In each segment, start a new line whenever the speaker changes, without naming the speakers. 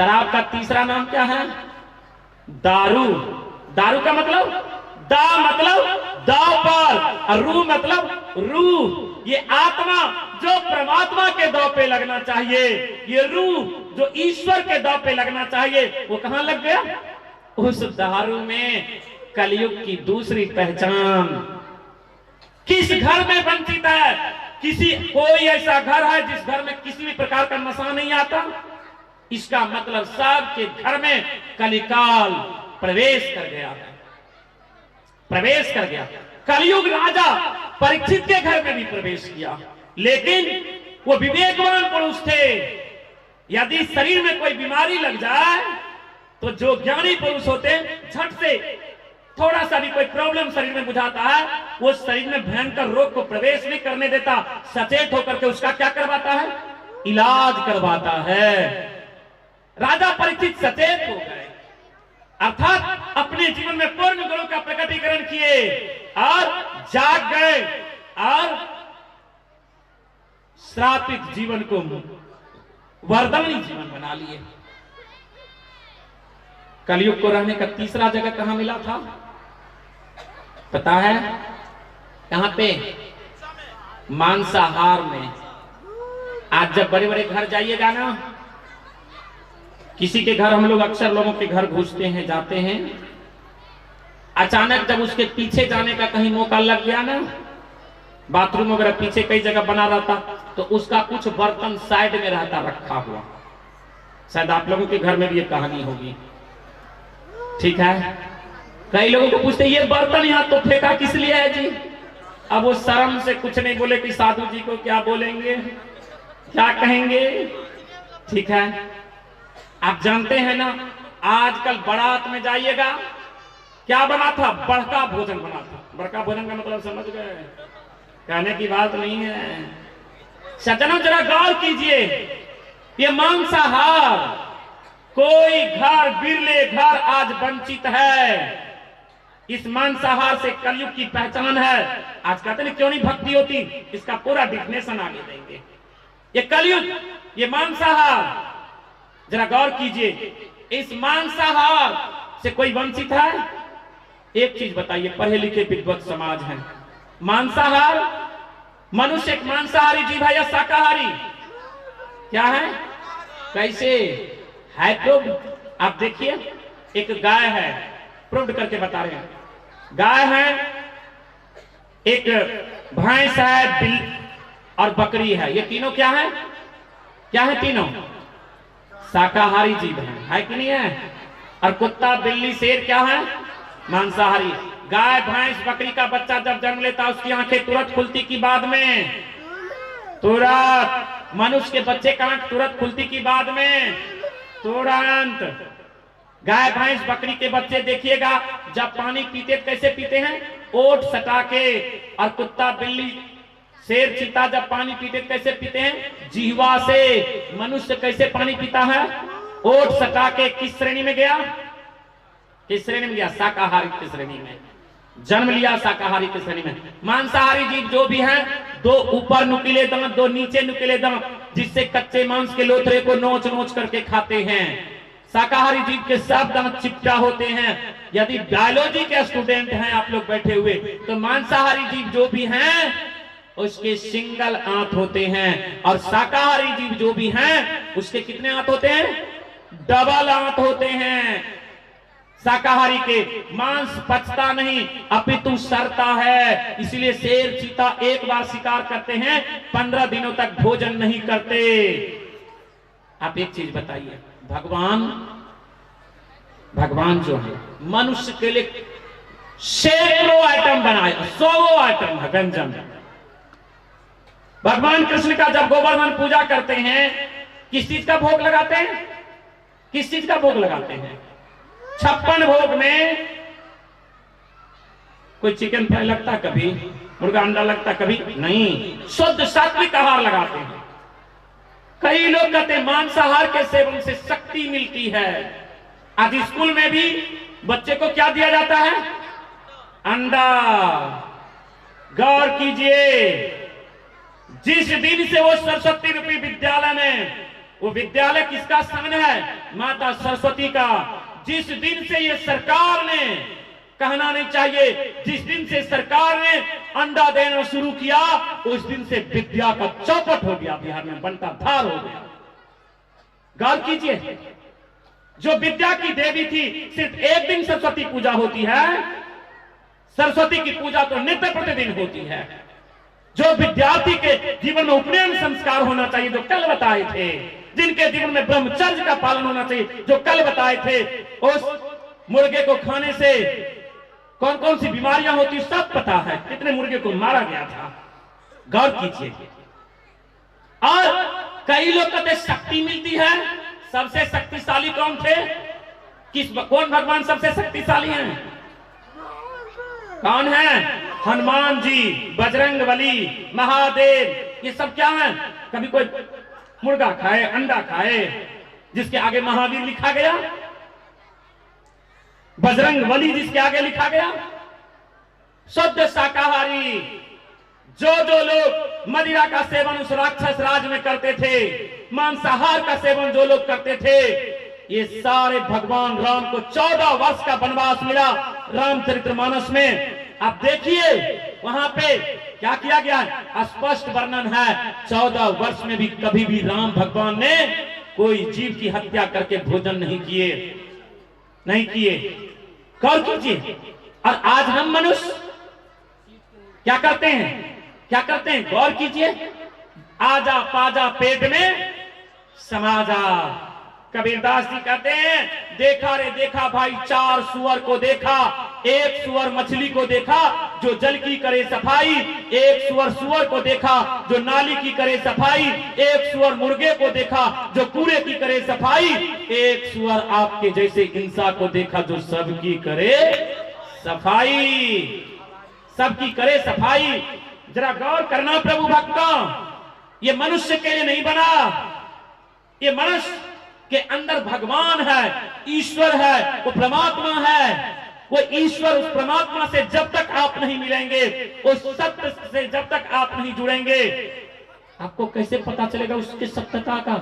शराब का तीसरा नाम क्या है? दारू। दारू का मतलब दा मतलब दाव पर और रू मतलब रूह। ये आत्मा जो परमात्मा के दाव पे लगना चाहिए, ये रूह जो ईश्वर के दाव पे लगना चाहिए, वो कहां लग गया? उस दारू में। कलयुग की दूसरी पहचान। किस घर में वंचित है? कोई ऐसा घर है जिस घर में किसी भी प्रकार का नशा नहीं आता? इसका मतलब सबके घर में कलिकाल प्रवेश कर गया है, प्रवेश कर गया। कलयुग राजा परीक्षित के घर में भी प्रवेश किया, लेकिन वो विवेकवान पुरुष थे। यदि शरीर में कोई बीमारी लग जाए तो जो ज्ञानी पुरुष होते झट से थोड़ा सा भी कोई प्रॉब्लम शरीर में बुझाता है, वो शरीर में भयंकर रोग को प्रवेश नहीं करने देता, सचेत होकर के उसका क्या करवाता है? इलाज करवाता है। राजा परीक्षित सचेत हो गए, अर्थात अपने जीवन में पूर्ण गुणों का प्रकटीकरण किए और जाग गए और श्रापित जीवन को वरदानी जीवन बना लिए। कलयुग को रहने का तीसरा जगह कहां मिला था पता है? कहां पे? मांसाहार में। आज जब बड़े बड़े घर जाइएगा ना, किसी के घर, हम लोग अक्सर लोगों के घर घुसते हैं, जाते हैं, अचानक जब उसके पीछे जाने का कहीं मौका लग गया ना, बाथरूम वगैरह पीछे कई जगह बना रहता, तो उसका कुछ बर्तन साइड में रहता रखा हुआ। शायद आप लोगों के घर में भी ये कहानी होगी, ठीक है? कई लोगों को पूछते ये बर्तन यहाँ तो फेंका किस लिए है जी? अब वो शर्म से कुछ नहीं बोले कि साधु जी को क्या बोलेंगे, क्या कहेंगे, ठीक है? आप जानते हैं ना, आजकल बारात में जाइएगा, क्या बना था? बड़का भोजन बना था। बड़का भोजन का मतलब समझ गए? कहने की बात नहीं है। सज्जनों जरा गौर कीजिए, ये मांसाहार, कोई घर, बिरले घर आज वंचित है। इस मांसाहार से कलयुग की पहचान है। आज कहते हैं क्यों नहीं भक्ति होती, इसका पूरा डिफिनेशन आगे देंगे। ये कलयुग, ये मांसाहार, जरा गौर कीजिए, इस मांसाहार से कोई वंचित है? एक चीज बताइए, पढ़े लिखे विद्वत समाज है, मांसाहार, मनुष्य एक मांसाहारी जीव है या शाकाहारी? क्या है? कैसे है? प्रूव। आप देखिए, एक गाय है, प्रूव करके बता रहे हैं। गाय है, एक भैंस है, बिल और बकरी है। ये तीनों क्या है? क्या है तीनों? शाकाहारी जीव है कि नहीं है? और कुत्ता, बिल्ली, शेर क्या है? मांसाहारी। गाय, भैंस, बकरी का बच्चा जब जन्म लेता है, उसकी आंखें तुरंत खुलती की बाद में? तुरंत। मनुष्य के बच्चे का आंख तुरंत खुलती की बाद में? तुरंत। गाय, भैंस, बकरी के बच्चे देखिएगा, जब पानी पीते कैसे पीते हैं? ओठ सटा के। और कुत्ता, बिल्ली, शेर, चीता जब पानी पीते कैसे पीते हैं? जीवा से। मनुष्य कैसे पानी पीता है? ओठ सटा के। किस श्रेणी में गया? किस श्रेणी में गया? शाकाहारी की श्रेणी में जन्म लिया, शाकाहारी की श्रेणी में। मांसाहारी जीव जो भी हैं, दो ऊपर नुकीले दांत, दो नीचे नुकीले दांत, जिससे कच्चे मांस के लोथरे को नोच नोच करके खाते हैं। शाकाहारी जीव के सब दांत चिपटा होते हैं। यदि बायोलॉजी के स्टूडेंट हैं आप लोग बैठे हुए, तो मांसाहारी जीव जो भी हैं उसके सिंगल आंत होते हैं, और शाकाहारी जीव जो भी हैं उसके कितने आंत होते हैं? डबल आंत होते हैं। शाकाहारी के मांस पचता नहीं, अपितु सड़ता है। इसलिए शेर, चीता एक बार शिकार करते हैं, 15 दिनों तक भोजन नहीं करते। आप एक चीज बताइए, भगवान जो है मनुष्य के लिए सैकड़ों आइटम बनाए, 100 आइटम है व्यंजन। भगवान कृष्ण का जब गोवर्धन पूजा करते हैं, किस चीज का भोग लगाते हैं? किस चीज का भोग लगाते हैं? 56 भोग में कोई चिकन फ्राई लगता कभी, मुर्गा अंडा लगता कभी नहीं, शुद्ध सात्विक आहार लगाते हैं। कई लोग कहते हैं मांसाहार के सेवन से शक्ति मिलती है। आज स्कूल में भी बच्चे को क्या दिया जाता है? अंडा। गौर कीजिए, जिस दिन से वो सरस्वती रूपी विद्यालय में वो विद्यालय किसका स्थान है? माता सरस्वती का। जिस दिन से ये सरकार ने, कहना नहीं चाहिए, जिस दिन से सरकार ने अंडा देना शुरू किया उस दिन से विद्या का चौपट हो गया, बिहार में बनता धार हो गया। गौर कीजिए, जो विद्या की देवी थी सिर्फ एक दिन सरस्वती पूजा होती है, सरस्वती की पूजा तो नित्य प्रतिदिन होती है। जो विद्यार्थी के जीवन में उपनयन संस्कार होना चाहिए जो कल बताए थे, जिनके जीवन में ब्रह्मचर्य का पालन होना चाहिए जो कल बताए थे, उस मुर्गे को खाने से कौन कौन सी बीमारियां होती सब पता है, कितने मुर्गे को मारा गया था। गौर कीजिए। और कई लोग कहते शक्ति मिलती है, सबसे शक्तिशाली कौन थे? कौन भगवान सबसे शक्तिशाली हैं? कौन है? हनुमान जी, बजरंग बली, महादेव। ये सब क्या है? कभी कोई मुर्गा खाए, अंडा खाए, जिसके आगे महावीर लिखा गया, बजरंग बली जिसके आगे लिखा गया, शुद्ध शाकाहारी। जो लोग मदिरा का सेवन उस राक्षस राज में करते थे, मांसाहार का सेवन जो लोग करते थे, ये सारे भगवान राम को 14 वर्ष का वनवास मिला रामचरितमानस में। आप देखिए वहां पे क्या किया गया है, स्पष्ट वर्णन है। 14 वर्ष में भी कभी भी राम भगवान ने कोई जीव की हत्या करके भोजन नहीं किए। गौर कीजिए। और आज हम मनुष्य क्या करते हैं? गौर कीजिए। आजा पाजा पेट में समा जा। कबीरदास जी कहते हैं, देखा रे देखा भाई, 4 सुअर को देखा, एक सुअर मछली को देखा जो जल की करे सफाई, एक सुअर को देखा जो नाली की करे सफाई, एक सुअर मुर्गे को देखा जो कूड़े की करे सफाई, एक सुअर आपके जैसे इंसान को देखा जो सबकी करे सफाई। जरा गौर करना प्रभु भक्तों, ये मनुष्य के लिए नहीं बना, ये मनुष्य के अंदर भगवान है, ईश्वर है, वो परमात्मा है। वो ईश्वर उस परमात्मा से जब तक आप नहीं मिलेंगे, उस सत्य से जब तक आप नहीं जुड़ेंगे, आपको कैसे पता चलेगा उसके सत्यता का?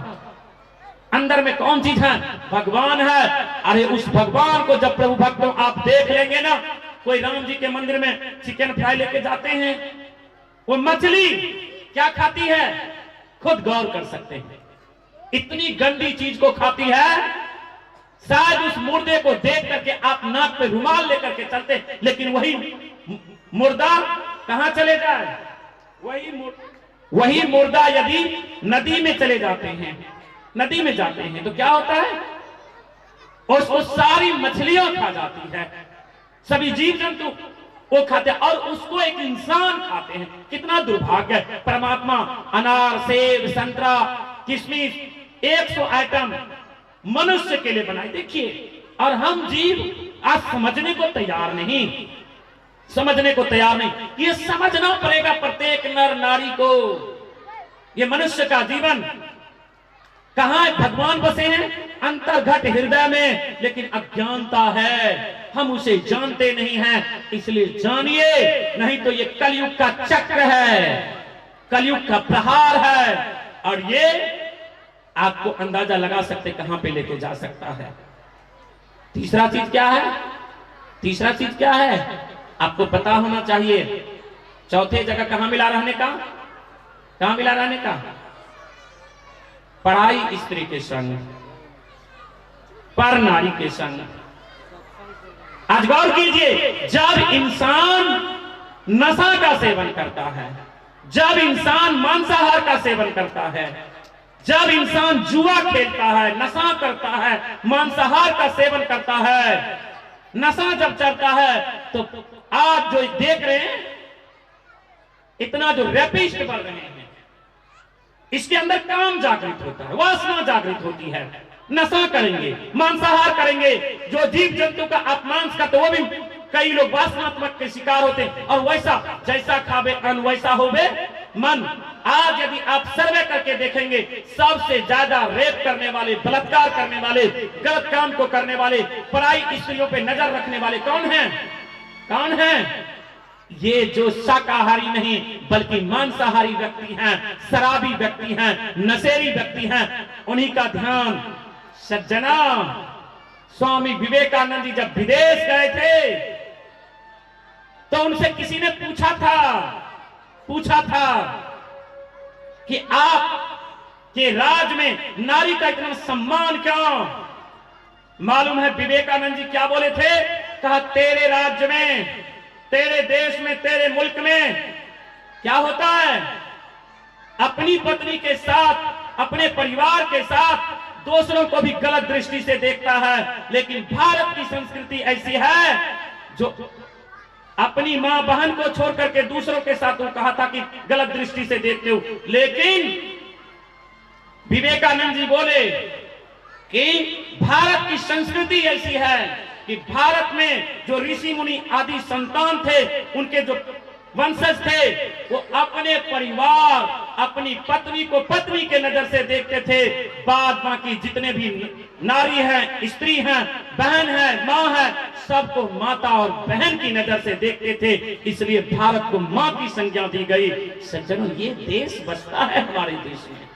अंदर में कौन चीज है? भगवान है। अरे उस भगवान को जब प्रभु भक्तों आप देख लेंगे ना, कोई राम जी के मंदिर में चिकन फ्राई लेके जाते हैं, वो मछली क्या खाती है? खुद गौर कर सकते हैं, इतनी गंदी चीज को खाती है। शायद उस मुर्दे को देख करके आप नाक पे रुमाल लेकर के चलते, लेकिन वही मुर्दा कहां चले जाए? वही मुर्दा यदि नदी में चले जाते हैं, नदी में जाते हैं तो क्या होता है? उसको सारी मछलियां खा जाती है, सभी जीव जंतु वो खाते हैं, और उसको एक इंसान खाते हैं। कितना दुर्भाग्य है। परमात्मा अनार, सेब, संतरा, किशमिश 100 आइटम मनुष्य के लिए बनाए, देखिए। और हम जीव आज समझने को तैयार नहीं। ये समझना पड़ेगा प्रत्येक नर नारी को। ये मनुष्य का जीवन कहां है? भगवान बसे हैं अंतर्घट हृदय में, लेकिन अज्ञानता है, हम उसे जानते नहीं हैं। इसलिए जानिए, नहीं तो ये कलयुग का चक्र है, कलयुग का प्रहार है, और ये आपको अंदाजा लगा सकते कहां पे लेके जा सकता है। तीसरा चीज क्या है? आपको पता होना चाहिए। चौथे जगह कहां मिला रहने का? पढ़ाई स्त्री के संग, पर नारी के संग। आज गौर कीजिए, जब इंसान नशा का सेवन करता है, जब इंसान मांसाहार का सेवन करता है, जब इंसान जुआ खेलता है, नशा करता है, मांसाहार का सेवन करता है, नशा जब चढ़ता है, तो आप जो देख रहे हैं इतना जो रेपिस्ट बढ़ रहे हैं, इसके अंदर काम जागृत होता है, वासना जागृत होती है। नशा करेंगे, मांसाहार करेंगे, जो जीव जंतु का आप मांस का, तो वो भी कई लोग वासनात्मक के शिकार होते हैं, और वैसा जैसा खावे अन्न वैसा होवे मन। आज यदि आप सर्वे करके देखेंगे, सबसे ज्यादा रेप करने वाले, बलात्कार करने वाले, गलत काम को करने वाले, पराई स्त्रियों पे नजर रखने वाले कौन हैं? ये जो शाकाहारी नहीं बल्कि मांसाहारी व्यक्ति हैं, शराबी व्यक्ति हैं, नशेड़ी व्यक्ति हैं, उन्हीं का ध्यान। सज्जना, स्वामी विवेकानंद जी जब विदेश गए थे तो उनसे किसी ने पूछा था कि आप के राज में नारी का इतना सम्मान क्यों? मालूम है विवेकानंद जी क्या बोले थे? कहा, तेरे राज्य में, तेरे देश में, तेरे मुल्क में क्या होता है, अपनी पत्नी के साथ, अपने परिवार के साथ दूसरों को भी गलत दृष्टि से देखता है, लेकिन भारत की संस्कृति ऐसी है जो अपनी मां बहन को छोड़ करके दूसरों के साथ, वो कहा था कि गलत दृष्टि से देखते हो। लेकिन विवेकानंद जी बोले कि भारत की संस्कृति ऐसी है कि भारत में जो ऋषि मुनि आदि संतान थे, उनके जो वंशज थे, वो अपने परिवार, अपनी पत्नी को पत्नी के नजर से देखते थे, बाद बाकी जितने भी नारी हैं, स्त्री हैं, बहन है, माँ है, सबको माता और बहन की नजर से देखते थे। इसलिए भारत को माँ की संज्ञा दी गई। सज्जनों, ये देश बसता है हमारे देश में।